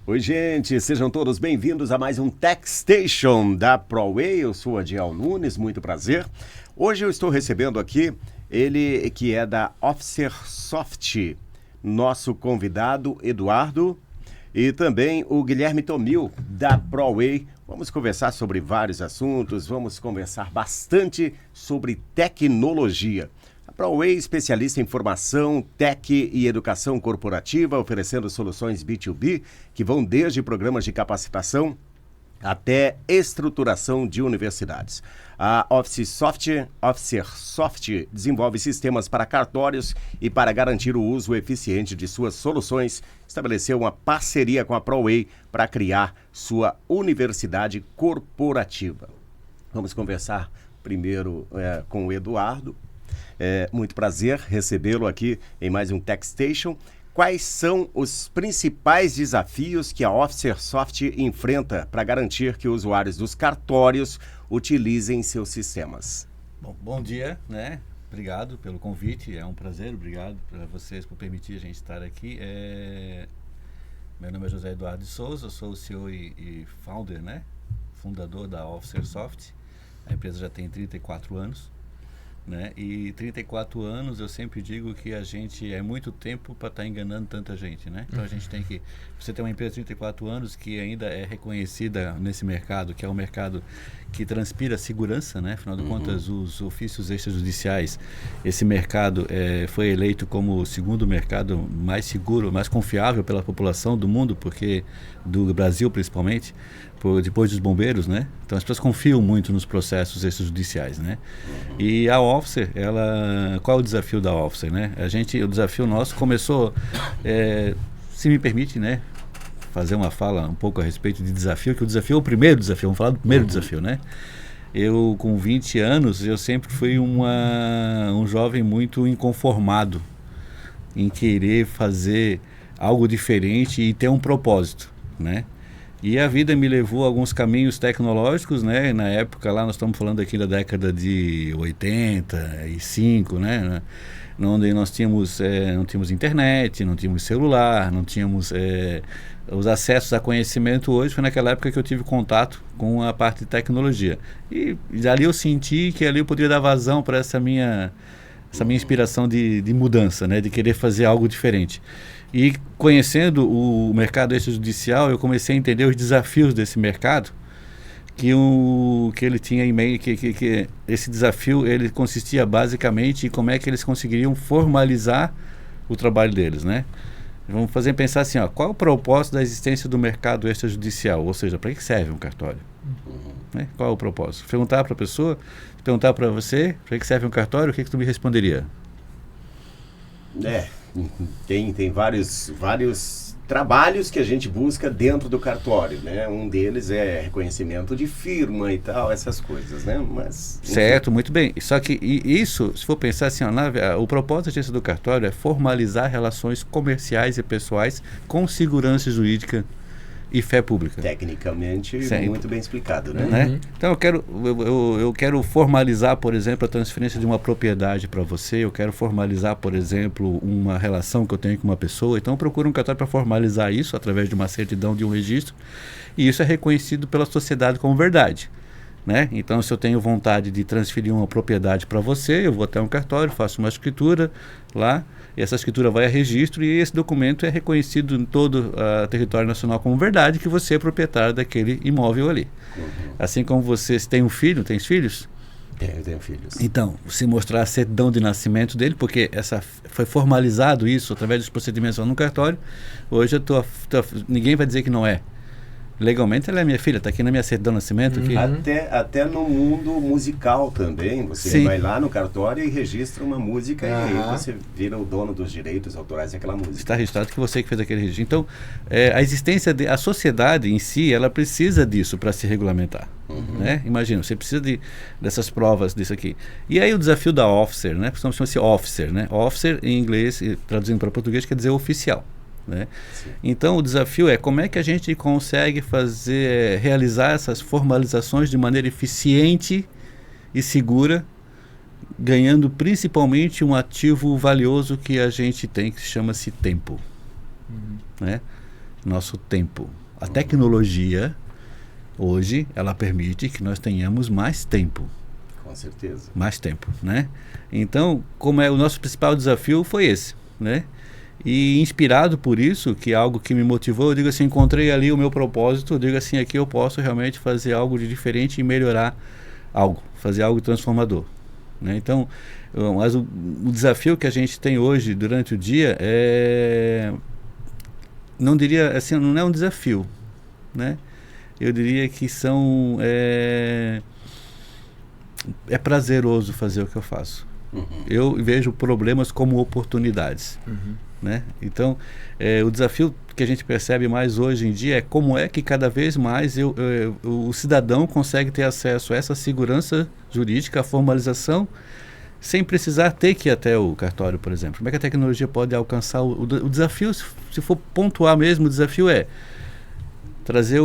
Oi, gente, sejam todos bem-vindos a mais um TechStation da ProWay. Eu sou Adiel Nunes, muito prazer. Hoje eu estou recebendo aqui ele que é da OfficerSoft, nosso convidado Eduardo, e também o Guilherme Tomil, da ProWay. Vamos conversar sobre vários assuntos, vamos conversar bastante sobre tecnologia. A ProWay, especialista em formação, tech e educação corporativa, oferecendo soluções B2B que vão desde programas de capacitação até estruturação de universidades. A OfficerSoft desenvolve sistemas para cartórios e, para garantir o uso eficiente de suas soluções, estabeleceu uma parceria com a ProWay para criar sua universidade corporativa. Vamos conversar primeiro com o Eduardo. Muito prazer recebê-lo aqui em mais um TechStation. Quais são os principais desafios que a OfficerSoft enfrenta para garantir que usuários dos cartórios utilizem seus sistemas? Bom dia, né? Obrigado pelo convite, é um prazer, obrigado para vocês por permitir a gente estar aqui. Meu nome é José Eduardo de Souza, eu sou o CEO e founder, né? Fundador da OfficerSoft. A empresa já tem 34 anos. Né? E 34 anos eu sempre digo que a gente é muito tempo para estar enganando tanta gente, né? Então a gente tem que, você tem uma empresa de 34 anos que ainda é reconhecida nesse mercado, que é um mercado que transpira segurança, né? Afinal de contas, os ofícios extrajudiciais, esse mercado foi eleito como o segundo mercado mais seguro, mais confiável pela população do mundo, porque do Brasil principalmente, depois dos bombeiros, né? Então as pessoas confiam muito nos processos extrajudiciais, né? E a Officer, qual é o desafio da Officer, né? O desafio nosso começou, se me permite, né? Fazer uma fala um pouco a respeito de desafio, que o desafio é o primeiro desafio, vamos falar do primeiro desafio, né? Eu, com 20 anos, eu sempre fui um jovem muito inconformado em querer fazer algo diferente e ter um propósito, né? E a vida me levou a alguns caminhos tecnológicos, né? Na época lá, nós estamos falando aqui da década de 85, né? Onde nós tínhamos, não tínhamos internet, não tínhamos celular, não tínhamos os acessos a conhecimento. Hoje foi naquela época que eu tive contato com a parte de tecnologia. E ali eu senti que ali eu poderia dar vazão para essa minha inspiração de mudança, né? De querer fazer algo diferente. E conhecendo o mercado extrajudicial, eu comecei a entender os desafios desse mercado, que ele tinha em meio, que esse desafio ele consistia basicamente em como é que eles conseguiriam formalizar o trabalho deles, né? Vamos pensar assim, qual é o propósito da existência do mercado extrajudicial? Ou seja, para que serve um cartório? Né? Qual é o propósito? Perguntar para a pessoa, perguntar para você, para que serve um cartório, o que tu me responderia? Tem vários trabalhos que a gente busca dentro do cartório, né? Um deles é reconhecimento de firma e tal, essas coisas, né? Mas, certo, muito bem. Só que isso, se for pensar assim, o propósito da agência do cartório é formalizar relações comerciais e pessoais com segurança jurídica e fé pública. Tecnicamente, muito bem explicado, né? Né? Então eu quero formalizar, por exemplo, a transferência de uma propriedade para você, eu quero formalizar, por exemplo, uma relação que eu tenho com uma pessoa, então eu procuro um cartório para formalizar isso através de uma certidão, de um registro, e isso é reconhecido pela sociedade como verdade. Né? Então, se eu tenho vontade de transferir uma propriedade para você, eu vou até um cartório, faço uma escritura lá, e essa escritura vai a registro e esse documento é reconhecido em todo o território nacional como verdade que você é proprietário daquele imóvel ali. Assim como você tem um filho, tens filhos? Tenho filhos. Então, se mostrar a certidão de nascimento dele, porque foi formalizado isso através dos procedimentos no cartório, hoje ninguém vai dizer que não é. Legalmente ela é minha filha, está aqui na minha certidão de nascimento. Aqui. Até no mundo musical também, você vai lá no cartório e registra uma música e aí você vira o dono dos direitos autorais daquela música. Está registrado que você que fez aquele registro. Então, a sociedade em si, ela precisa disso para se regulamentar. Né? Imagina, você precisa dessas provas disso aqui. E aí o desafio da Officer, né? Chama-se Officer, né? Officer em inglês, traduzindo para português, quer dizer oficial. Né? Então o desafio é como é que a gente consegue realizar essas formalizações de maneira eficiente e segura, ganhando principalmente um ativo valioso que a gente tem, que chama-se tempo. Né? nosso tempo. A tecnologia, hoje, ela permite que nós tenhamos mais tempo. Com certeza. Mais tempo, né? Então, como o nosso principal desafio foi esse, né? E inspirado por isso, que é algo que me motivou, eu digo assim, encontrei ali o meu propósito, eu digo assim, aqui eu posso realmente fazer algo de diferente e melhorar algo, fazer algo transformador, né? Então, mas o desafio que a gente tem hoje durante o dia não diria assim, não é um desafio, né? Eu diria que é prazeroso fazer o que eu faço. Eu vejo problemas como oportunidades, né? Então, o desafio que a gente percebe mais hoje em dia é como é que cada vez mais o cidadão consegue ter acesso a essa segurança jurídica, a formalização, sem precisar ter que ir até o cartório, por exemplo. Como é que a tecnologia pode alcançar o desafio, se for pontuar mesmo, o desafio é trazer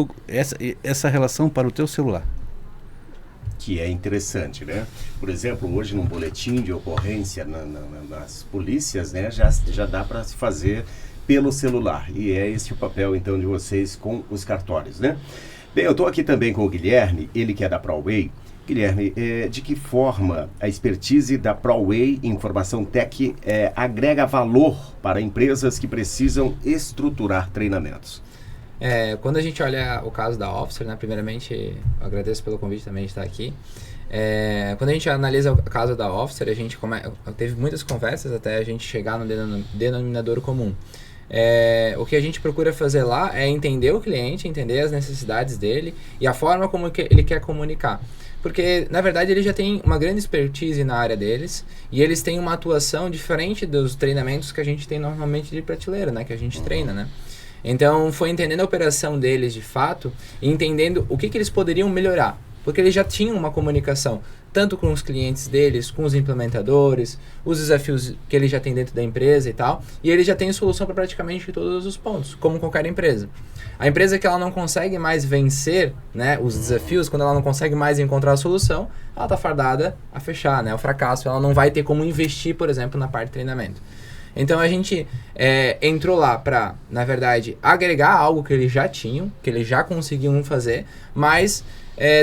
essa relação para o teu celular. Que é interessante, né? Por exemplo, hoje num boletim de ocorrência nas polícias, né, já dá para se fazer pelo celular. E é esse o papel, então, de vocês com os cartórios, né? Bem, eu estou aqui também com o Guilherme, ele que é da ProWay. Guilherme, de que forma a expertise da ProWay Informação Tech agrega valor para empresas que precisam estruturar treinamentos? Quando a gente olha o caso da Officer, né, primeiramente, eu agradeço pelo convite também de estar aqui. Quando a gente analisa o caso da Officer, a gente teve muitas conversas até a gente chegar no denominador comum. O que a gente procura fazer lá é entender o cliente, entender as necessidades dele e a forma como ele quer comunicar. Porque, na verdade, ele já tem uma grande expertise na área deles e eles têm uma atuação diferente dos treinamentos que a gente tem normalmente de prateleira, né, que a gente treina, né? Então, foi entendendo a operação deles de fato e entendendo o que eles poderiam melhorar. Porque eles já tinham uma comunicação, tanto com os clientes deles, com os implementadores, os desafios que eles já têm dentro da empresa e tal. E eles já têm solução para praticamente todos os pontos, como qualquer empresa. A empresa que ela não consegue mais vencer, né, os desafios, quando ela não consegue mais encontrar a solução, ela está fardada a fechar, né, o fracasso. Ela não vai ter como investir, por exemplo, na parte de treinamento. Então a gente entrou lá para, na verdade, agregar algo que eles já tinham, que eles já conseguiam fazer, mas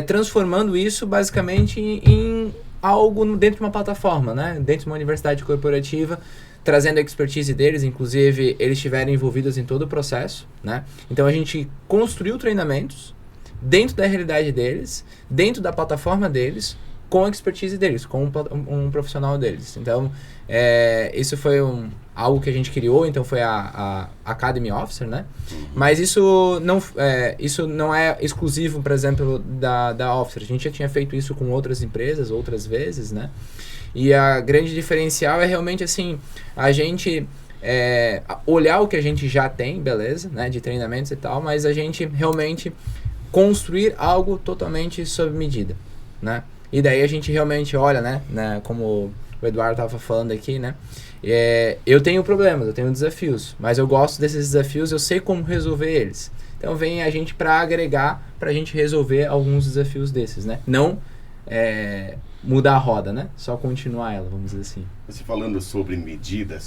transformando isso basicamente em algo dentro de uma plataforma, né? Dentro de uma universidade corporativa, trazendo a expertise deles, inclusive eles estiveram envolvidos em todo o processo, né? Então a gente construiu treinamentos dentro da realidade deles, dentro da plataforma deles, com a expertise deles, com um profissional deles. Então, isso foi algo que a gente criou, então foi a Academy Officer, né? Mas isso não é exclusivo, por exemplo, da Officer. A gente já tinha feito isso com outras empresas, outras vezes, né? E a grande diferencial é realmente, assim, a gente olhar o que a gente já tem, beleza, né? De treinamentos e tal, mas a gente realmente construir algo totalmente sob medida, né? E daí a gente realmente olha, né, como o Eduardo estava falando aqui, né, eu tenho problemas, eu tenho desafios, mas eu gosto desses desafios, eu sei como resolver eles. Então vem a gente para agregar, para a gente resolver alguns desafios desses, né, não mudar a roda, né, só continuar ela, vamos dizer assim. Você falando sobre medida,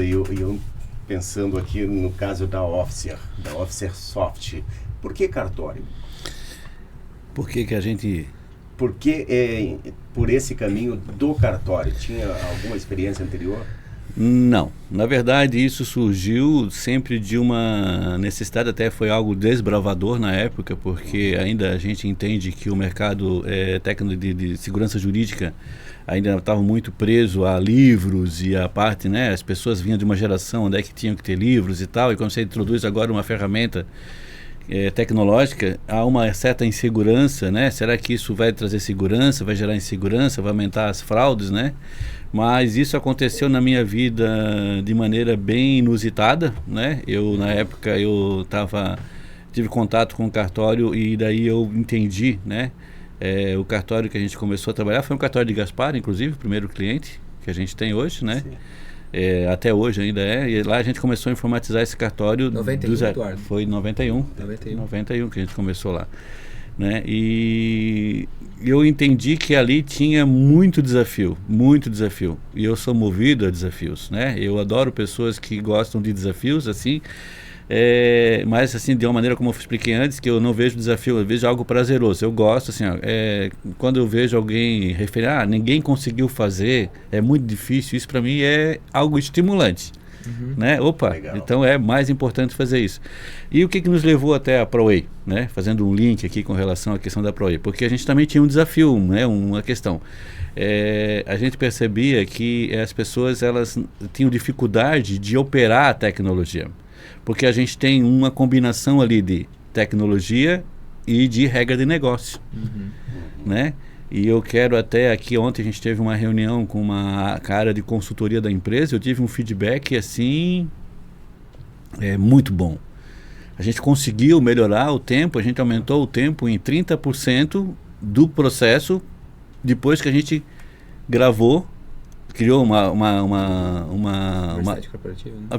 e eu pensando aqui no caso da Officer Soft, por que cartório? Por que a gente... Por que por esse caminho do cartório? Tinha alguma experiência anterior? Não. Na verdade, isso surgiu sempre de uma necessidade, até foi algo desbravador na época, porque ainda a gente entende que o mercado técnico de segurança jurídica ainda estava muito preso a livros e a parte, né? As pessoas vinham de uma geração onde é que tinham que ter livros e tal, e quando você introduz agora uma ferramenta tecnológica, há uma certa insegurança, né? Será que isso vai trazer segurança, vai gerar insegurança, vai aumentar as fraudes, né? Mas isso aconteceu na minha vida de maneira bem inusitada, né? Na época, tive contato com o cartório e daí eu entendi, né? O cartório que a gente começou a trabalhar foi um cartório de Gaspar, inclusive, o primeiro cliente que a gente tem hoje, né? Sim. Até hoje ainda e lá a gente começou a informatizar esse cartório 91, Eduardo. Foi em 91 que a gente começou lá, né? E eu entendi que ali tinha muito desafio, e eu sou movido a desafios, né? Eu adoro pessoas que gostam de desafios, assim, Mas assim, de uma maneira como eu expliquei antes, que eu não vejo desafio, eu vejo algo prazeroso. Eu gosto, assim, ó, quando eu vejo alguém referir, ninguém conseguiu fazer, é muito difícil, isso para mim é algo estimulante. Né? Opa, Legal. então é mais importante fazer isso. E o que nos levou até a ProWay, né? Fazendo um link aqui com relação à questão da ProWay, porque a gente também tinha um desafio, né? Uma questão. A gente percebia que as pessoas elas tinham dificuldade de operar a tecnologia, porque a gente tem uma combinação ali de tecnologia e de regra de negócio, né? E eu quero até aqui, ontem a gente teve uma reunião com uma área de consultoria da empresa, eu tive um feedback assim, muito bom. A gente conseguiu melhorar o tempo, a gente aumentou o tempo em 30% do processo, depois que a gente gravou, criou uma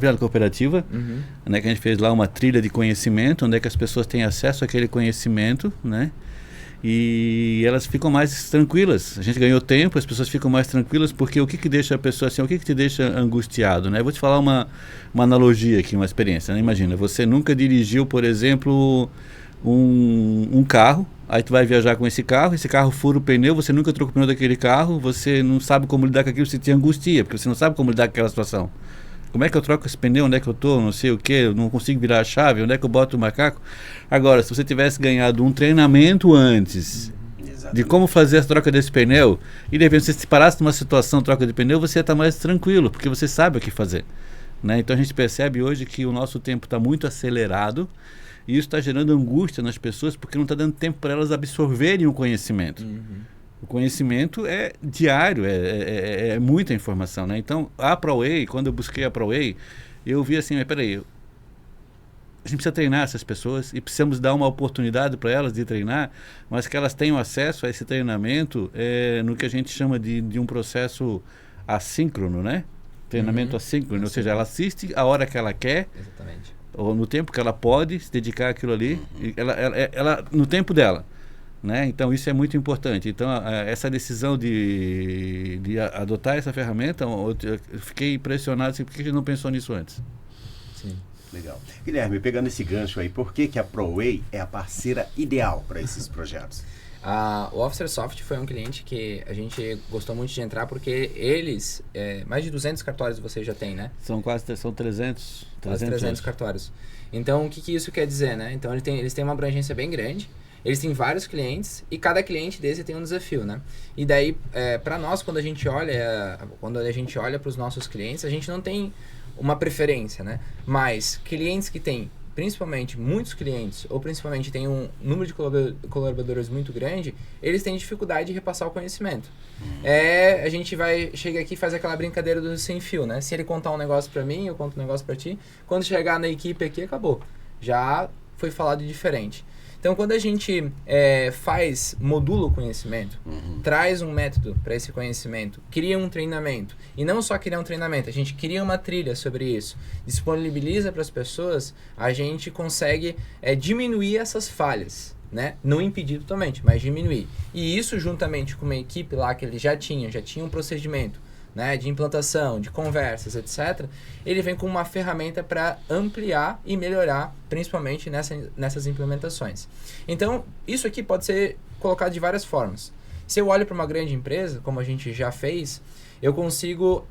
virada cooperativa, né, que a gente fez lá uma trilha de conhecimento, onde é que as pessoas têm acesso àquele conhecimento, né? E elas ficam mais tranquilas. A gente ganhou tempo, as pessoas ficam mais tranquilas, porque o que deixa a pessoa assim, o que te deixa angustiado, né? Eu vou te falar uma analogia aqui, uma experiência, né? Imagina, você nunca dirigiu, por exemplo, um carro, aí tu vai viajar com esse carro fura o pneu, você nunca trocou o pneu daquele carro, você não sabe como lidar com aquilo, você te angustia, porque você não sabe como lidar com aquela situação. Como é que eu troco esse pneu? Onde é que eu estou? Não sei o que, eu não consigo virar a chave, onde é que eu boto o macaco? Agora, se você tivesse ganhado um treinamento antes de como fazer a troca desse pneu, e de repente você se parasse numa situação de troca de pneu, você ia estar mais tranquilo, porque você sabe o que fazer, né? Então a gente percebe hoje que o nosso tempo está muito acelerado, e isso está gerando angústia nas pessoas, porque não está dando tempo para elas absorverem o conhecimento. O conhecimento é diário, é muita informação, né? Então, a ProWay, quando eu busquei a ProWay, eu vi assim, mas peraí, a gente precisa treinar essas pessoas e precisamos dar uma oportunidade para elas de treinar, mas que elas tenham acesso a esse treinamento no que a gente chama de um processo assíncrono, né? Treinamento assíncrono, ou seja, ela assiste a hora que ela quer, exatamente, ou no tempo que ela pode se dedicar àquilo ali, ela no tempo dela. Né? Então isso é muito importante. Então essa decisão de adotar essa ferramenta, eu fiquei impressionado assim, por que a gente não pensou nisso antes? Sim. Legal. Guilherme, pegando esse gancho aí, por que a ProWay é a parceira ideal para esses projetos? O Officer Soft foi um cliente que a gente gostou muito de entrar, porque eles, mais de 200 cartórios vocês já têm, né? São 300 cartórios. Então o que isso quer dizer, né? Então eles têm uma abrangência bem grande. Eles têm vários clientes e cada cliente desse tem um desafio, né? E daí, para nós, quando a gente olha para os nossos clientes, a gente não tem uma preferência, né? Mas clientes que têm, principalmente muitos clientes, ou principalmente tem um número de colaboradores muito grande, eles têm dificuldade de repassar o conhecimento. A gente chega aqui e faz aquela brincadeira do sem fio, né? Se ele contar um negócio para mim, eu conto um negócio para ti. Quando chegar na equipe aqui, acabou. Já foi falado diferente. Então, quando a gente modula o conhecimento, traz um método para esse conhecimento, cria um treinamento, e não só criar um treinamento, a gente cria uma trilha sobre isso, disponibiliza para as pessoas, a gente consegue diminuir essas falhas, né? Não impedir totalmente, mas diminuir. E isso, juntamente com uma equipe lá que ele já tinha um procedimento, né, de implantação, de conversas, etc., ele vem com uma ferramenta para ampliar e melhorar, principalmente nessas implementações. Então, isso aqui pode ser colocado de várias formas. Se eu olho para uma grande empresa, como a gente já fez, eu consigo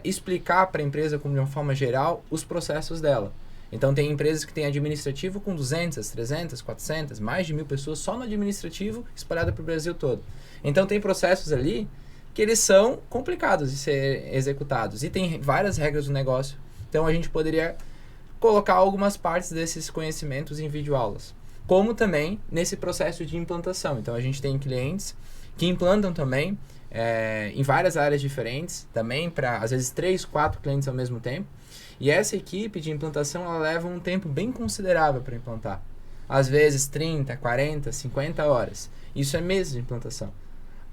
explicar para a empresa, como de uma forma geral, os processos dela. Então, tem empresas que têm administrativo com 200, 300, 400, mais de 1.000 pessoas só no administrativo, espalhado para o Brasil todo. Então, tem processos ali que eles são complicados de ser executados e tem várias regras do negócio. Então a gente poderia colocar algumas partes desses conhecimentos em videoaulas, como também nesse processo de implantação. Então a gente tem clientes que implantam também em várias áreas diferentes, também para às vezes 3, 4 clientes ao mesmo tempo, e essa equipe de implantação ela leva um tempo bem considerável para implantar, às vezes 30, 40, 50 horas. Isso é meses de implantação,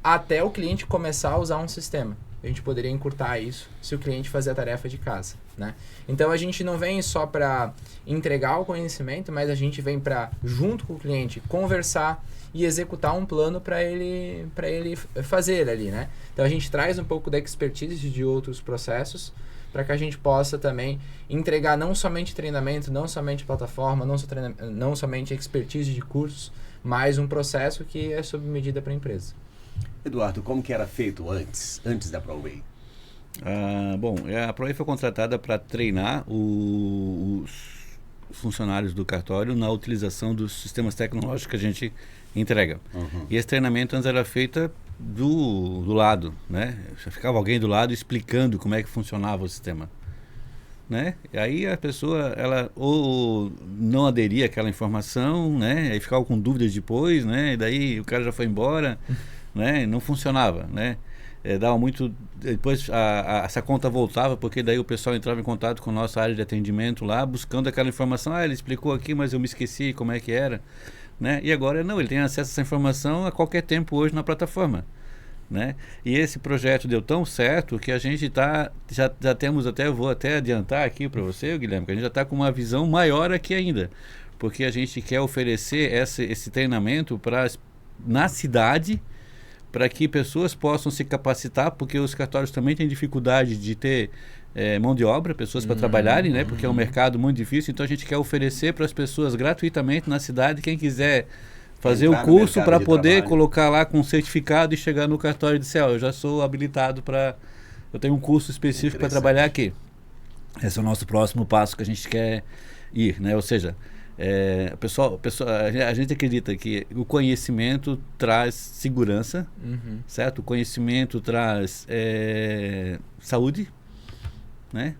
até o cliente começar a usar um sistema. A gente poderia encurtar isso se o cliente fazer a tarefa de casa, né? Então a gente não vem só para entregar o conhecimento, mas a gente vem para, junto com o cliente, conversar e executar um plano para ele fazer ali, né? Então a gente traz um pouco da expertise de outros processos para que a gente possa também entregar não somente treinamento, não somente plataforma, não somente expertise de cursos, mas um processo que é sob medida para a empresa. Eduardo, como que era feito antes da ProWay? Bom, a ProWay foi contratada para treinar os funcionários do cartório na utilização dos sistemas tecnológicos que a gente entrega. E esse treinamento antes era feito do lado, né? Já ficava alguém do lado explicando como é que funcionava o sistema, né? E aí a pessoa, ela ou não aderia àquela informação, né? Aí ficava com dúvidas depois, né? E daí o cara já foi embora, né? Não funcionava, né? Dava muito... Depois essa conta voltava, porque daí o pessoal entrava em contato com a nossa área de atendimento lá, buscando aquela informação. Ele explicou aqui, mas eu me esqueci como é que era, né? E agora não, ele tem acesso a essa informação a qualquer tempo hoje na plataforma, né? E esse projeto deu tão certo que a gente já temos eu vou até adiantar aqui para você, Guilherme, que a gente já está com uma visão maior aqui ainda, porque a gente quer oferecer esse treinamento na cidade, para que pessoas possam se capacitar, porque os cartórios também têm dificuldade de ter mão de obra, pessoas para trabalharem, né? Porque é um mercado muito difícil. Então a gente quer oferecer para as pessoas gratuitamente na cidade, quem quiser fazer o curso para poder colocar lá com certificado e chegar no cartório e dizer, eu já sou habilitado eu tenho um curso específico para trabalhar aqui. Esse é o nosso próximo passo que a gente quer ir, né? Ou seja, a gente acredita que o conhecimento traz segurança, certo? O conhecimento traz saúde, né?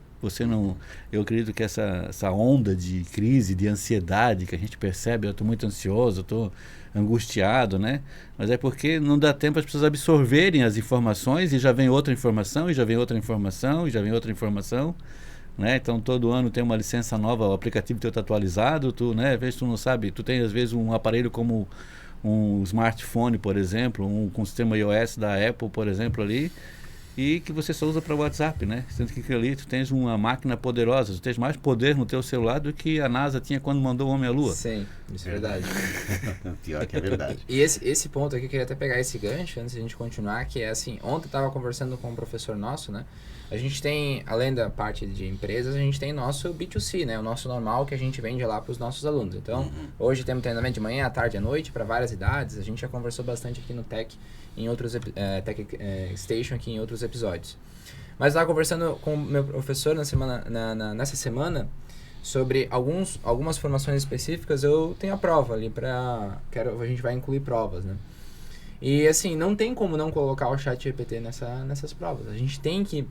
Eu acredito que essa onda de crise, de ansiedade que a gente percebe, eu estou muito ansioso, eu estou angustiado, né? Mas é porque não dá tempo as pessoas absorverem as informações e já vem outra informação, e já vem outra informação, e já vem outra informação, né? Então todo ano tem uma licença nova, o aplicativo teu está atualizado, né? Às vezes tu não sabe, tu tem às vezes um aparelho como um smartphone, por exemplo, com o sistema iOS da Apple, por exemplo, ali, e que você só usa para WhatsApp, né? Sendo que ali tu tens uma máquina poderosa, tu tens mais poder no teu celular do que a NASA tinha quando mandou o homem à Lua. Sim, isso é verdade. Pior que é verdade. E esse ponto aqui, eu queria até pegar esse gancho antes de a gente continuar, que é assim, ontem eu estava conversando com um professor nosso, né? A gente tem, além da parte de empresas, a gente tem nosso B2C, né? O nosso normal que a gente vende lá para os nossos alunos. Então, hoje temos treinamento de manhã, à tarde, à noite, para várias idades. A gente já conversou bastante aqui no Tech, em outros Tech Station, aqui em outros episódios. Mas eu estava conversando com o meu professor nessa semana sobre algumas formações específicas. Eu tenho a prova ali a gente vai incluir provas, né? E assim, não tem como não colocar o ChatGPT nessas provas. A gente tem que...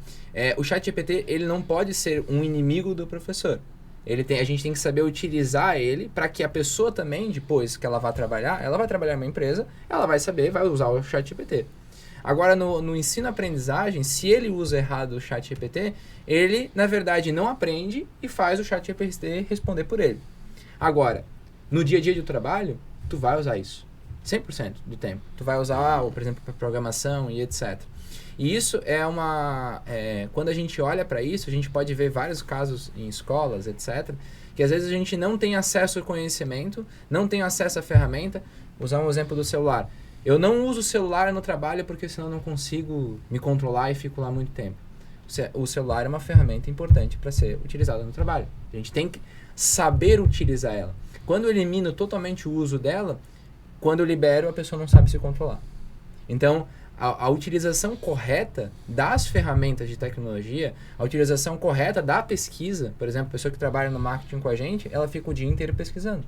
o ChatGPT, ele não pode ser um inimigo do professor. A gente tem que saber utilizar ele para que a pessoa também, depois que ela vai trabalhar em uma empresa, ela vai usar o ChatGPT. Agora, no ensino-aprendizagem, se ele usa errado o ChatGPT, ele, na verdade, não aprende e faz o ChatGPT responder por ele. Agora, no dia a dia do trabalho, tu vai usar isso. 100% do tempo. Tu vai usar, por exemplo, para programação e etc. E isso quando a gente olha para isso, a gente pode ver vários casos em escolas, etc., que às vezes a gente não tem acesso ao conhecimento, não tem acesso à ferramenta. Vou usar um exemplo do celular. Eu não uso o celular no trabalho porque senão eu não consigo me controlar e fico lá muito tempo. O celular é uma ferramenta importante para ser utilizada no trabalho. A gente tem que saber utilizar ela. Quando eu elimino totalmente o uso dela, quando eu libero, a pessoa não sabe se controlar. Então, a utilização correta das ferramentas de tecnologia, a utilização correta da pesquisa, por exemplo, a pessoa que trabalha no marketing com a gente, ela fica o dia inteiro pesquisando.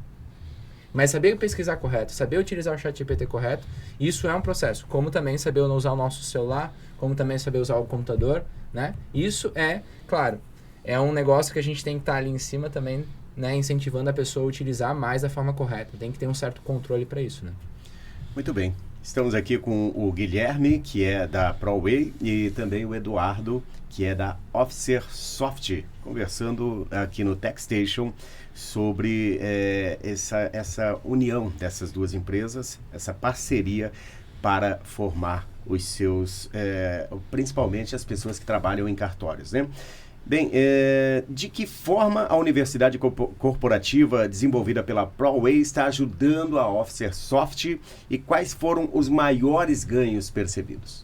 Mas saber pesquisar correto, saber utilizar o ChatGPT correto, isso é um processo. Como também saber usar o nosso celular, como também saber usar o computador, né? Isso claro, é um negócio que a gente tem que estar ali em cima também, né, incentivando a pessoa a utilizar mais da forma correta. Tem que ter um certo controle para isso, né? Muito bem. Estamos aqui com o Guilherme, que é da ProWay, e também o Eduardo, que é da Officer Soft, conversando aqui no TechStation sobre essa união dessas duas empresas, essa parceria para formar os seus, principalmente as pessoas que trabalham em cartórios, né? Bem, de que forma a universidade corporativa desenvolvida pela ProWay está ajudando a Officer Soft e quais foram os maiores ganhos percebidos?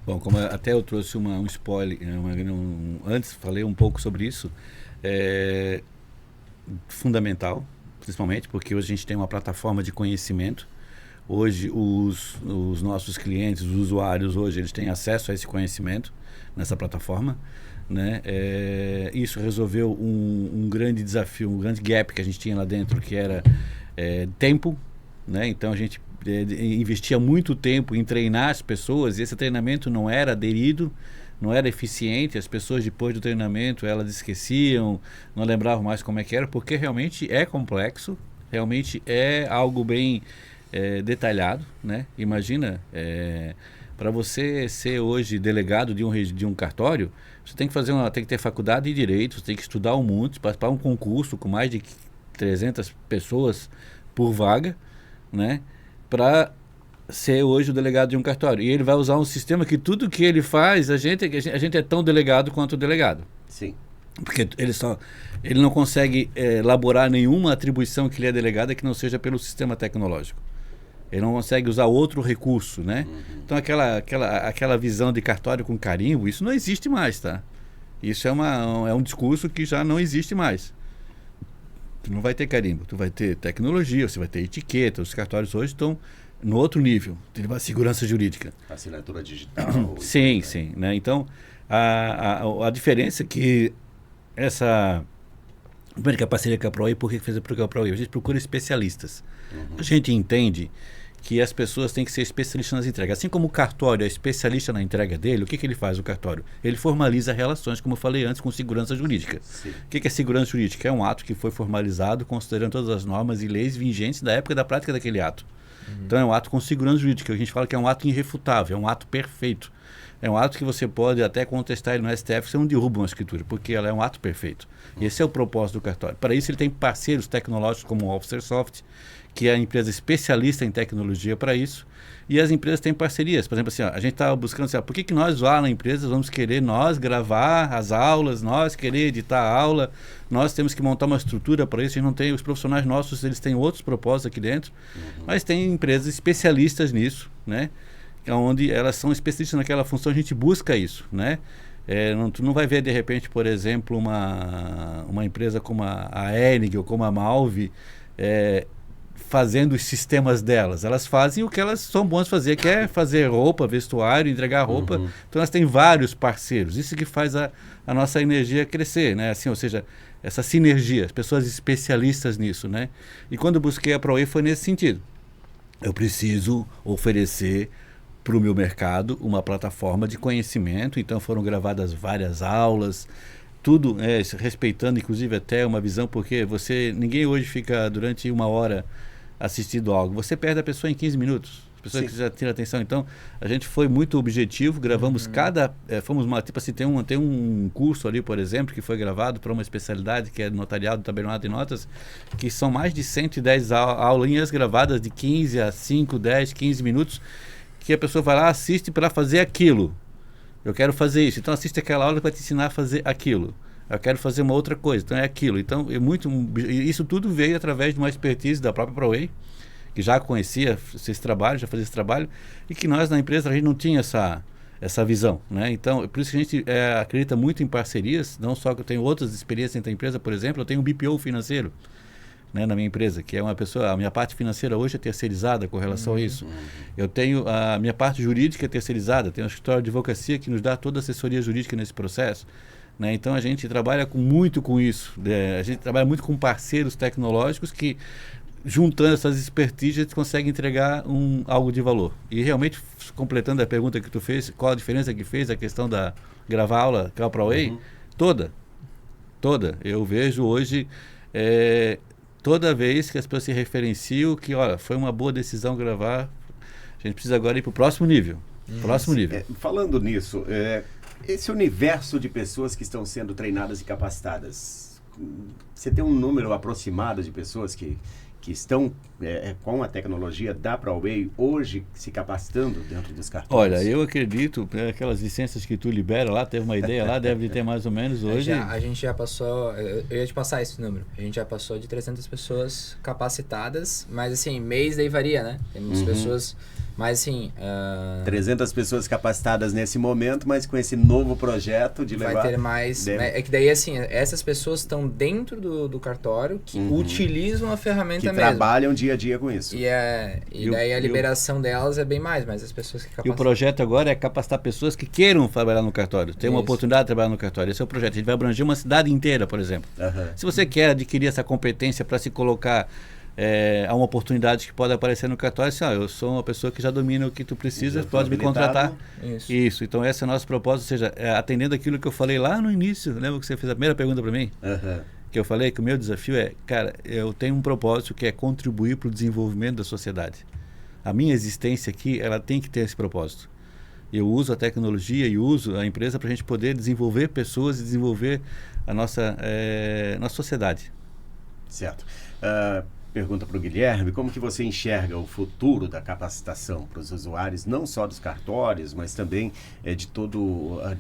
Bom, como até eu trouxe um spoiler, antes falei um pouco sobre isso, é fundamental, principalmente porque hoje a gente tem uma plataforma de conhecimento. Hoje os nossos clientes, os usuários, hoje eles têm acesso a esse conhecimento nessa plataforma, né? Isso resolveu um grande desafio, um grande gap que a gente tinha lá dentro, que era tempo, né? Então a gente investia muito tempo em treinar as pessoas e esse treinamento não era aderido, não era eficiente. As pessoas depois do treinamento elas esqueciam, não lembravam mais como é que era, porque realmente é complexo, realmente é algo bem detalhado, né? Imagina, para você ser hoje delegado de um cartório, você tem que tem que ter faculdade de direito, você tem que estudar muito, participar de um concurso com mais de 300 pessoas por vaga, né? Para ser hoje o delegado de um cartório. E ele vai usar um sistema que tudo que ele faz, a gente é tão delegado quanto o delegado. Sim. Porque ele não consegue elaborar nenhuma atribuição que lhe é delegada que não seja pelo sistema tecnológico. Ele não consegue usar outro recurso, né? Então aquela visão de cartório com carimbo, isso não existe mais, tá? Isso é um discurso que já não existe mais. Tu não vai ter carimbo, tu vai ter tecnologia, você vai ter etiqueta. Os cartórios hoje estão no outro nível, tem uma segurança jurídica. Assinatura digital. Sim, sim, né? Então, a diferença é que essa primeira parceria com a ProWay, por que fez a ProWay? A gente procura especialistas. A gente entende que as pessoas têm que ser especialistas nas entregas. Assim como o cartório é especialista na entrega dele, o que ele faz, o cartório? Ele formaliza relações, como eu falei antes, com segurança jurídica. Sim. O que é segurança jurídica? É um ato que foi formalizado considerando todas as normas e leis vigentes da época da prática daquele ato. Então é um ato com segurança jurídica. A gente fala que é um ato irrefutável, é um ato perfeito. É um ato que você pode até contestar ele no STF, você não derruba uma escritura, porque ela é um ato perfeito. Esse é o propósito do cartório. Para isso ele tem parceiros tecnológicos como o OfficerSoft, que é a empresa especialista em tecnologia para isso, e as empresas têm parcerias. Por exemplo, assim, a gente está buscando, assim, por que nós lá na empresa vamos querer nós gravar as aulas, nós querer editar a aula, nós temos que montar uma estrutura para isso. A gente não tem, os profissionais nossos, eles têm outros propósitos aqui dentro, mas tem empresas especialistas nisso, né? Onde elas são especialistas naquela função, a gente busca isso, né? Tu não vai ver, de repente, por exemplo, uma empresa como a Enig ou como a Malve fazendo os sistemas delas. Elas fazem o que elas são boas fazer, que é fazer roupa, vestuário, entregar roupa. Então elas têm vários parceiros. Isso que faz a nossa energia crescer, né? Assim, ou seja, essa sinergia, as pessoas especialistas nisso, né? E quando eu busquei a ProWay foi nesse sentido. Eu preciso oferecer para o meu mercado uma plataforma de conhecimento. Então foram gravadas várias aulas, tudo respeitando inclusive até uma visão, porque ninguém hoje fica durante uma hora assistindo algo, você perde a pessoa em 15 minutos, as pessoas que já tiram atenção. Então a gente foi muito objetivo, gravamos tipo assim, tem um curso ali, por exemplo, que foi gravado para uma especialidade que é notariado, tabelionato e notas, que são mais de 110 aulinhas gravadas de 15 a 5, 10, 15 minutos, que a pessoa vai lá, assiste para fazer aquilo. Eu quero fazer isso, então assiste aquela aula que vai te ensinar a fazer aquilo. Eu quero fazer uma outra coisa, então é aquilo. Então, isso tudo veio através de uma expertise da própria ProWay, que já conhecia esse trabalho, já fazia esse trabalho, e que nós na empresa a gente não tinha essa visão, né? Então, por isso que a gente acredita muito em parcerias, não só que eu tenho outras experiências dentro da empresa, por exemplo, eu tenho um BPO financeiro, né, na minha empresa, que é uma pessoa, a minha parte financeira hoje é terceirizada com relação a isso. Eu tenho a minha parte jurídica terceirizada, tenho um escritório de advocacia que nos dá toda a assessoria jurídica nesse processo, né? Então a gente trabalha muito com isso, a gente trabalha muito com parceiros tecnológicos que, juntando essas expertises, a gente consegue entregar algo de valor. E realmente, completando a pergunta que tu fez, qual a diferença que fez a questão da gravar aula com a ProWay? Toda. Eu vejo hoje... toda vez que as pessoas se referenciam que, olha, foi uma boa decisão gravar, a gente precisa agora ir para o próximo nível. Falando nisso, esse universo de pessoas que estão sendo treinadas e capacitadas, você tem um número aproximado de pessoas que estão com a tecnologia da ProWay hoje se capacitando dentro dos cartórios? Olha, eu acredito, aquelas licenças que tu libera lá, teve uma ideia lá, deve ter mais ou menos hoje. A gente já passou, eu ia te passar esse número, a gente já passou de 300 pessoas capacitadas, mas assim, mês daí varia, né? Temos pessoas Mas assim... 300 pessoas capacitadas nesse momento, mas com esse novo projeto de levar... Vai ter mais... Né? É que daí, assim, essas pessoas estão dentro do cartório que utilizam a ferramenta mesmo. Que trabalham dia a dia com isso. E daí a liberação delas é bem mais, mas as pessoas que capacitam... E o projeto agora é capacitar pessoas que queiram trabalhar no cartório, ter uma oportunidade de trabalhar no cartório. Esse é o projeto. A gente vai abranger uma cidade inteira, por exemplo. Se você quer adquirir essa competência para se colocar a uma oportunidade que pode aparecer no cartório, assim, eu sou uma pessoa que já domina o que tu precisa, pode me contratar. Isso. Então esse é o nosso propósito, ou seja, atendendo aquilo que eu falei lá no início. Lembra que você fez a primeira pergunta para mim? Que eu falei que o meu desafio é, cara, eu tenho um propósito que é contribuir para o desenvolvimento da sociedade. A minha existência aqui, ela tem que ter esse propósito. Eu uso a tecnologia e uso a empresa para a gente poder desenvolver pessoas e desenvolver a nossa sociedade. Certo. Pergunta para o Guilherme, como que você enxerga o futuro da capacitação para os usuários, não só dos cartórios, mas também de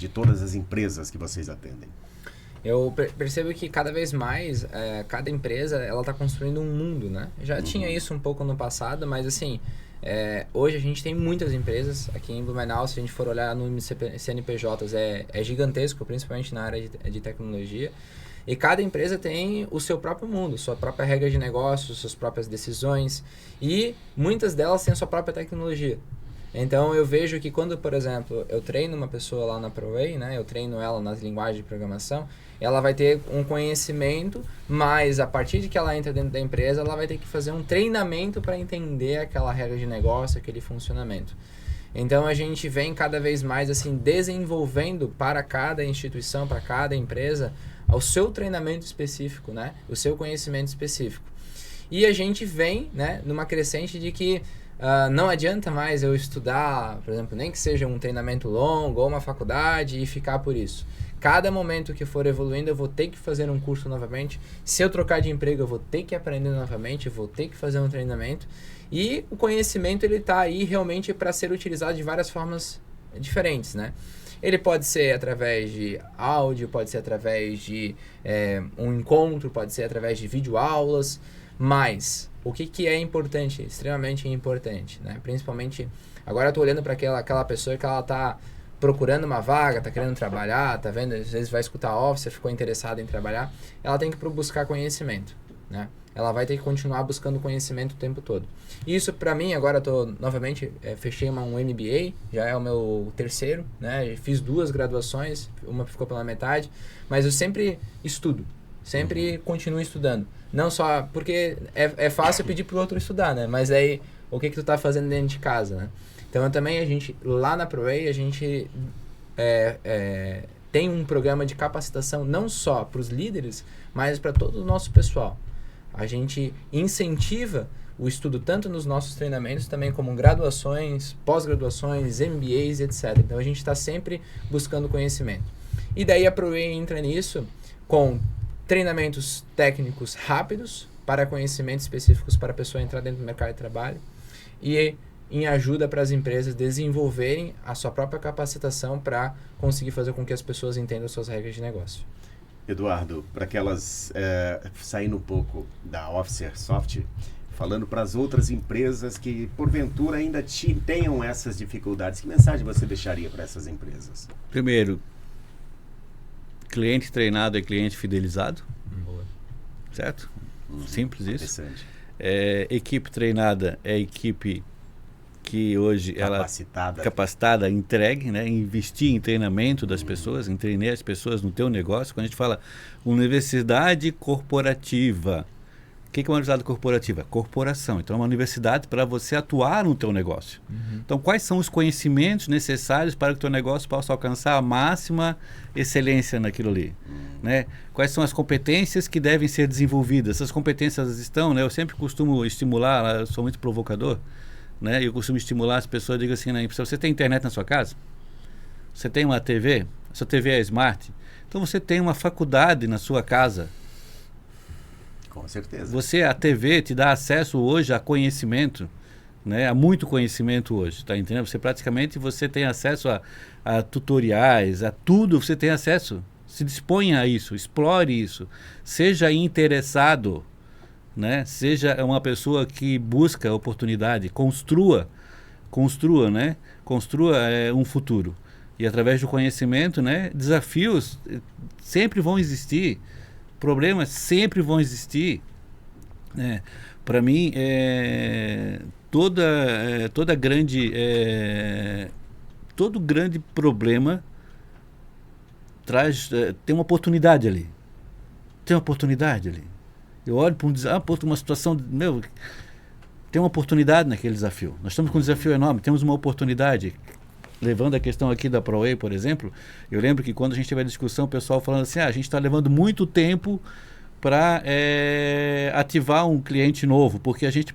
todas as empresas que vocês atendem? Eu percebo que cada vez mais, cada empresa, ela está construindo um mundo, né? Já tinha isso um pouco no passado, mas assim, hoje a gente tem muitas empresas. Aqui em Blumenau, se a gente for olhar no CNPJs, é gigantesco, principalmente na área de tecnologia. E cada empresa tem o seu próprio mundo, sua própria regra de negócio, suas próprias decisões. E muitas delas têm a sua própria tecnologia. Então eu vejo que quando, por exemplo, eu treino uma pessoa lá na ProWay, né, eu treino ela nas linguagens de programação, ela vai ter um conhecimento, mas a partir de que ela entra dentro da empresa, ela vai ter que fazer um treinamento para entender aquela regra de negócio, aquele funcionamento. Então a gente vem cada vez mais assim desenvolvendo para cada instituição, para cada empresa, o seu treinamento específico, né, o seu conhecimento específico. E a gente vem, né, numa crescente de que não adianta mais eu estudar, por exemplo, nem que seja um treinamento longo ou uma faculdade e ficar por isso. Cada momento que for evoluindo, eu vou ter que fazer um curso novamente. Se eu trocar de emprego, eu vou ter que aprender novamente, eu vou ter que fazer um treinamento. E o conhecimento, ele está aí realmente para ser utilizado de várias formas diferentes, né? Ele pode ser através de áudio, pode ser através de um encontro, pode ser através de videoaulas, mas o que é importante, extremamente importante, né? Principalmente, agora eu estou olhando para aquela pessoa que ela está procurando uma vaga, está querendo trabalhar, tá vendo? Às vezes vai escutar Officer, ficou interessada em trabalhar, ela tem que buscar conhecimento, né? Ela vai ter que continuar buscando conhecimento o tempo todo. Isso para mim, agora eu tô novamente, fechei um MBA, já é o meu terceiro, né? Fiz 2 graduações, uma ficou pela metade, mas eu sempre estudo, sempre continuo estudando. Não só porque é fácil pedir pro outro estudar, né? Mas aí, o que tu tá fazendo dentro de casa, né? Então também lá na ProWay, a gente tem um programa de capacitação não só para os líderes, mas para todo o nosso pessoal. A gente incentiva o estudo tanto nos nossos treinamentos, também como graduações, pós-graduações, MBAs, etc. Então a gente está sempre buscando conhecimento. E daí a ProWay entra nisso com treinamentos técnicos rápidos para conhecimentos específicos para a pessoa entrar dentro do mercado de trabalho e em ajuda para as empresas desenvolverem a sua própria capacitação para conseguir fazer com que as pessoas entendam suas regras de negócio. Eduardo, para aquelas saindo um pouco da Officer Soft, falando para as outras empresas que porventura ainda tenham essas dificuldades, que mensagem você deixaria para essas empresas? Primeiro, cliente treinado é cliente fidelizado. Boa. Certo? Simples isso. Interessante. Equipe treinada é equipe que hoje capacitada, entregue, né? Investir em treinamento das pessoas, em treinar as pessoas no teu negócio. Quando a gente fala universidade corporativa, o que é uma universidade corporativa? Corporação. Então é uma universidade para você atuar no teu negócio. Então quais são os conhecimentos necessários para que o teu negócio possa alcançar a máxima excelência naquilo ali? Né? Quais são as competências que devem ser desenvolvidas? Essas competências estão, né? Eu sempre costumo estimular, eu sou muito provocador, né? Eu costumo estimular as pessoas, digo assim, né? Você tem internet na sua casa? Você tem uma TV? A sua TV é smart? Então você tem uma faculdade na sua casa. Com certeza. A TV te dá acesso hoje a conhecimento, né? A muito conhecimento hoje, tá entendendo? Você tem acesso a tutoriais, a tudo, você tem acesso. Se disponha a isso, explore isso, seja interessado, né? Seja uma pessoa que busca oportunidade, construa construa, né? Construa um futuro. E através do conhecimento, né? Desafios sempre vão existir, problemas sempre vão existir. Para mim, todo grande problema tem uma oportunidade ali. Tem uma oportunidade ali. Eu olho para uma situação, tem uma oportunidade naquele desafio. Nós estamos com um desafio enorme, temos uma oportunidade. Levando a questão aqui da ProWay, por exemplo, eu lembro que quando a gente teve a discussão, o pessoal falando assim, a gente está levando muito tempo para ativar um cliente novo, porque a gente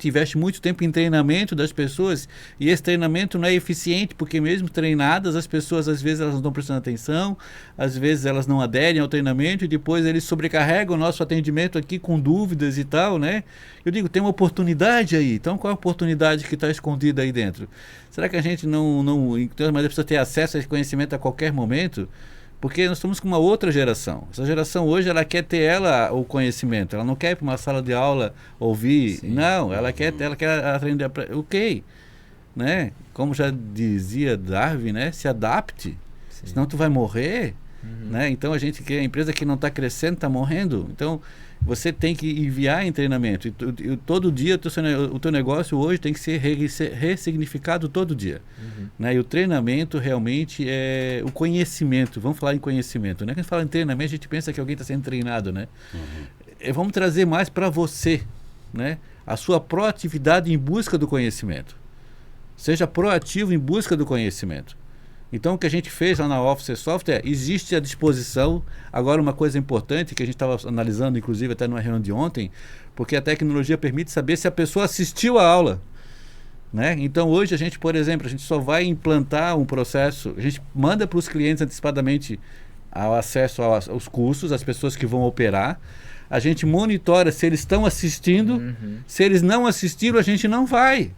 investe muito tempo em treinamento das pessoas e esse treinamento não é eficiente, porque mesmo treinadas, as pessoas às vezes elas não estão prestando atenção, às vezes elas não aderem ao treinamento e depois eles sobrecarregam o nosso atendimento aqui com dúvidas e tal, né? Eu digo, tem uma oportunidade aí, então qual é a oportunidade que está escondida aí dentro? Será que a gente mas precisa ter acesso a esse conhecimento a qualquer momento? Porque nós estamos com uma outra geração. Essa geração hoje, ela quer ter o conhecimento. Ela não quer ir para uma sala de aula ouvir. Sim. Não, ela quer aprender. Ok. Né? Como já dizia Darwin, né? Se adapte. Sim. Senão tu vai morrer. Né? Então a empresa que não está crescendo está morrendo. Então você tem que enviar em treinamento. E todo dia o teu negócio hoje tem que ser ressignificado todo dia. Né? E o treinamento realmente é o conhecimento. Vamos falar em conhecimento. Né? Quando a gente fala em treinamento, a gente pensa que alguém está sendo treinado. Né? Vamos trazer mais para você, né? A sua proatividade em busca do conhecimento. Seja proativo em busca do conhecimento. Então, o que a gente fez lá na Officer Software, existe à disposição. Agora, uma coisa importante que a gente estava analisando, inclusive até numa reunião de ontem, porque a tecnologia permite saber se a pessoa assistiu a aula. Né? Então, hoje a gente, por exemplo, a gente só vai implantar um processo, a gente manda para os clientes antecipadamente o acesso aos cursos, as pessoas que vão operar, a gente monitora se eles estão assistindo, se eles não assistiram, a gente não vai.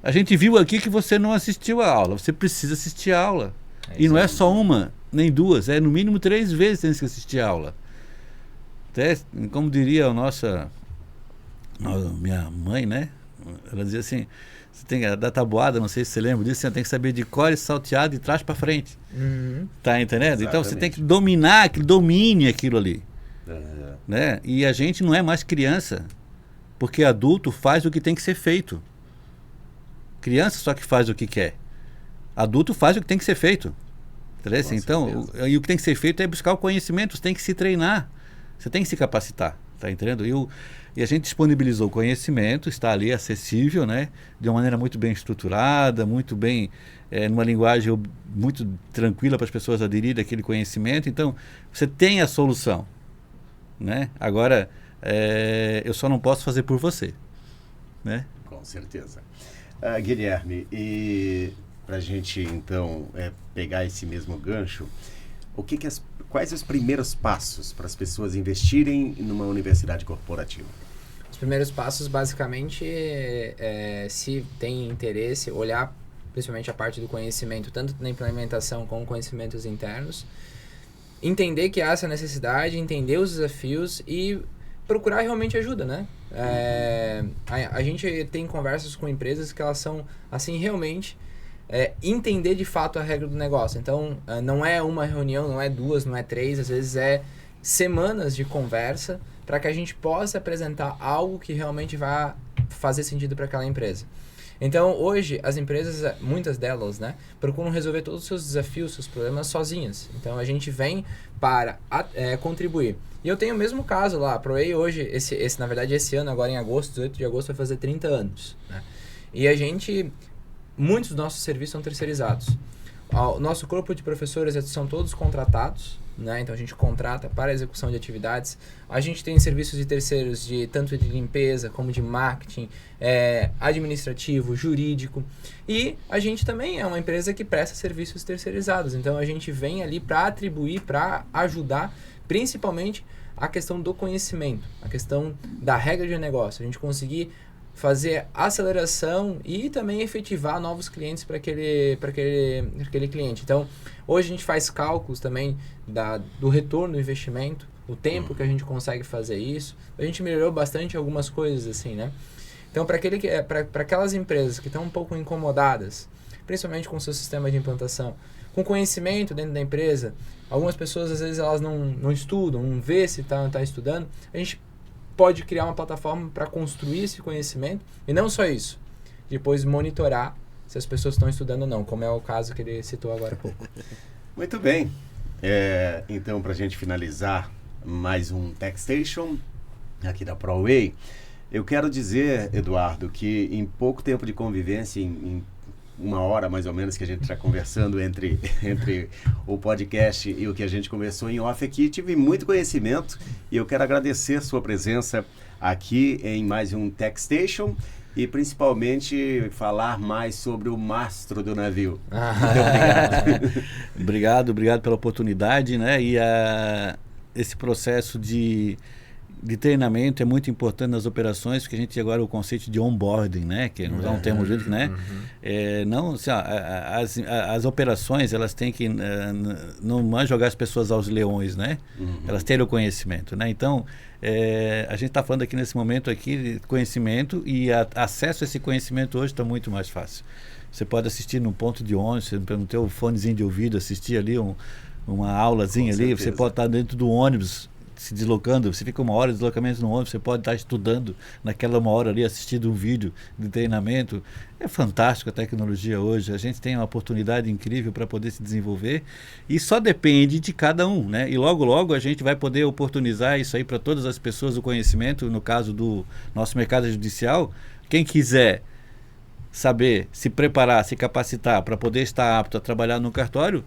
A gente viu aqui que você não assistiu a aula. Você precisa assistir a aula. E não é só uma, nem duas. É no mínimo 3 vezes tem que assistir a aula. Até, como diria minha mãe, né? Ela dizia assim, você tem que dar tabuada, não sei se você lembra disso, você tem que saber de cor e salteado de trás para frente. Tá entendendo? Exatamente. Então você tem que dominar, domine aquilo ali. Né? E a gente não é mais criança, porque adulto faz o que tem que ser feito. Criança só que faz o que quer. Adulto faz o que tem que ser feito. Então, e o que tem que ser feito é buscar o conhecimento, você tem que se treinar, você tem que se capacitar, tá entendendo? E a gente disponibilizou o conhecimento, está ali acessível, né? De uma maneira muito bem estruturada, muito bem, numa linguagem muito tranquila para as pessoas aderirem àquele conhecimento. Então, você tem a solução, né? Agora, eu só não posso fazer por você, né? Com certeza. Guilherme, e para a gente então pegar esse mesmo gancho, quais os primeiros passos para as pessoas investirem numa universidade corporativa? Os primeiros passos, basicamente, se tem interesse, olhar principalmente a parte do conhecimento, tanto na implementação como conhecimentos internos, entender que há essa necessidade, entender os desafios e procurar realmente ajuda, né? A gente tem conversas com empresas que elas são, assim, realmente entender de fato a regra do negócio. Então, não é uma reunião, não é 2, não é 3, às vezes é semanas de conversa para que a gente possa apresentar algo que realmente vai fazer sentido para aquela empresa. Então, hoje, as empresas, muitas delas, né, procuram resolver todos os seus desafios, seus problemas sozinhas. Então, a gente vem para contribuir. E eu tenho o mesmo caso lá. A ProWay hoje, na verdade, esse ano, agora em agosto, 18 de agosto, vai fazer 30 anos. Né? E muitos dos nossos serviços são terceirizados. O nosso corpo de professores são todos contratados, né? Então a gente contrata para a execução de atividades. A gente tem serviços de terceiros tanto de limpeza como de marketing, administrativo, jurídico. E a gente também é uma empresa que presta serviços terceirizados. Então a gente vem ali para atribuir, para ajudar, principalmente a questão do conhecimento, a questão da regra de negócio. A gente conseguir fazer aceleração e também efetivar novos clientes para aquele cliente. Então, hoje a gente faz cálculos também do retorno do investimento, o tempo que a gente consegue fazer isso. A gente melhorou bastante algumas coisas assim, né? Então, para aquelas empresas que estão um pouco incomodadas, principalmente com o seu sistema de implantação, com conhecimento dentro da empresa, algumas pessoas às vezes elas não estudam, não vê se tá estudando, a gente pode criar uma plataforma para construir esse conhecimento e não só isso, depois monitorar se as pessoas estão estudando ou não, como é o caso que ele citou agora há pouco. Muito bem. Então, para a gente finalizar mais um TechStation aqui da ProWay, eu quero dizer, Eduardo, que em pouco tempo de convivência, em 1 hora mais ou menos que a gente está conversando entre o podcast e o que a gente conversou em off aqui, tive muito conhecimento e eu quero agradecer sua presença aqui em mais um TechStation e principalmente falar mais sobre o mastro do navio. Muito obrigado. Obrigado pela oportunidade, né? E esse processo de treinamento é muito importante nas operações, porque a gente tem agora o conceito de onboarding, né? Que não é um termo jurídico, né? Não, assim, as operações, elas têm que não jogar as pessoas aos leões, né? Elas terem o conhecimento, né? Então, a gente está falando aqui nesse momento aqui de conhecimento e acesso a esse conhecimento hoje está muito mais fácil. Você pode assistir num ponto de ônibus, no teu fonezinho de ouvido, assistir ali uma aulazinha ali, você pode estar dentro do ônibus, se deslocando, você fica 1 hora de deslocamento no ônibus, você pode estar estudando naquela 1 hora ali, assistindo um vídeo de treinamento. É fantástico a tecnologia hoje, a gente tem uma oportunidade incrível para poder se desenvolver e só depende de cada um, né? E logo, logo a gente vai poder oportunizar isso aí para todas as pessoas, o conhecimento, no caso do nosso mercado judicial. Quem quiser saber, se preparar, se capacitar para poder estar apto a trabalhar no cartório,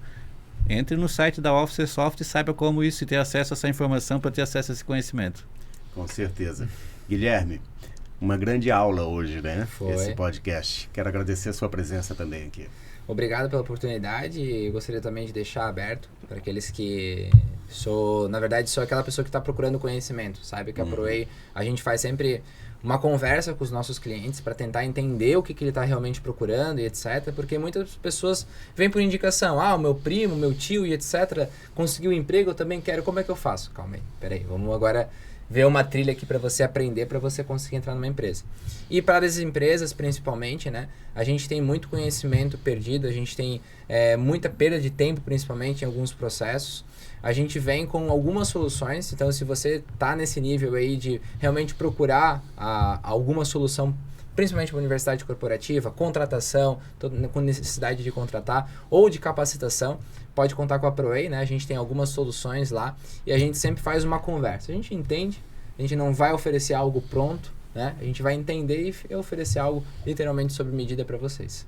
entre no site da Officer Soft e saiba como isso e ter acesso a essa informação para ter acesso a esse conhecimento. Com certeza. Guilherme, uma grande aula hoje, né? Foi. Esse podcast. Quero agradecer a sua presença também aqui. Obrigado pela oportunidade e gostaria também de deixar aberto para aqueles que sou aquela pessoa que está procurando conhecimento, sabe? Que a ProWay, a gente faz sempre uma conversa com os nossos clientes para tentar entender o que ele está realmente procurando e etc. Porque muitas pessoas vêm por indicação. O meu primo, meu tio e etc. conseguiu um emprego, eu também quero. Como é que eu faço? Calma aí, peraí. Vamos agora ver uma trilha aqui para você aprender, para você conseguir entrar numa empresa. E para as empresas, principalmente, né? A gente tem muito conhecimento perdido, a gente tem muita perda de tempo, principalmente em alguns processos. A gente vem com algumas soluções, então se você está nesse nível aí de realmente procurar alguma solução, principalmente para universidade corporativa, contratação, com necessidade de contratar ou de capacitação, pode contar com a ProWay, né? A gente tem algumas soluções lá e a gente sempre faz uma conversa. A gente entende, a gente não vai oferecer algo pronto, né? A gente vai entender e oferecer algo literalmente sob medida para vocês.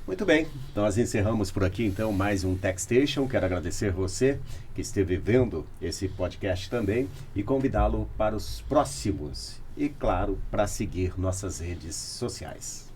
Muito bem, nós encerramos por aqui então mais um TechStation. Quero agradecer você que esteve vendo esse podcast também e convidá-lo para os próximos e, claro, para seguir nossas redes sociais.